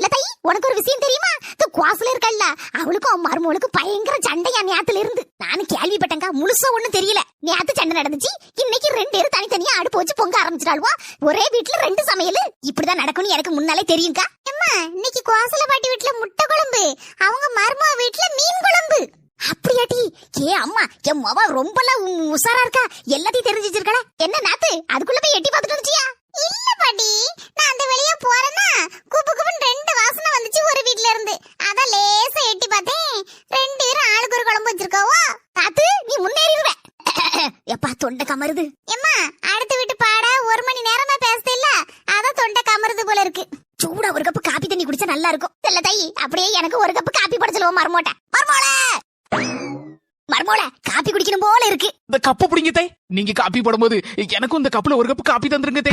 செல்லத்தை, உனக்கு ஒரு விஷயம் தெரியுமா? இந்த குவாசுல இருக்கல்ல, அவளுக்கும் மருமகளுக்கும் பயங்கர சண்டையா நேத்துல இருந்து. நானும் கேள்விப்பட்டேங்க, முழுசா ஒண்ணும் தெரியல. நேத்து சண்டை நடந்துச்சு, இன்னைக்கு 2 பேரும் தனித்தனியா அடுப்பு வச்சு பொங்க ஆரம்பிச்சிட்டாளுவா. ஒரே வீட்டுல 2 சமையல். இப்படிதான் நடக்கும்னு எனக்கு முன்னாலே தெரியுங்கா. அம்மா, இன்னைக்கு குவாசுல பாட்டி வீட்டுல முட்டை குழம்பு, அவங்க மருமக வீட்டுல மீன் குழம்பு. அப்படியாட்டி? ஏ அம்மா, என் மவ ரொம்பலாம் உசாரா இருக்கா, எல்லாத்தையும் தெரிஞ்சு வச்சிருக்கா. என்ன நாத்து, அதுக்குள்ள போய் எட்டி பார்த்துட்டு வந்துச்சியா? இல்ல பாட்டி, நான் அந்த வெளிய போறேன்னா குப்பு குப்புன்னு 2 வாசனை வந்துச்சு ஒரு வீட்ல இருந்து. அத லேசா எட்டி பார்த்தேன். 2 பேரும் ஆளுக்கு ஒரு குழம்பு வச்சிருக்காவோ. நாத்து, நீ முன்னேறிடுவே. எப்பா தொண்டை கமருது. எம்மா, அடுத்த வீட்டு பாட 1 மணி நேரமா பேசதே இல்ல, அத தொண்டை கமருது போல இருக்கு. சூடா ஒரு கப் காபி தண்ணி குடிச்சா நல்லா இருக்கும். இல்ல தை, அப்படியே எனக்கு ஒரு கப் காபி போட சொல்லுவோம் மர்மோட்ட. மர்மோல, காபி குடிக்கணும் போல இருக்கு. இந்த கப்பு பிடிங்க தை. நீங்க காபி போடும்போது எனக்கும் இந்த கப்புல ஒரு கப் காபி தந்துருங்க தை.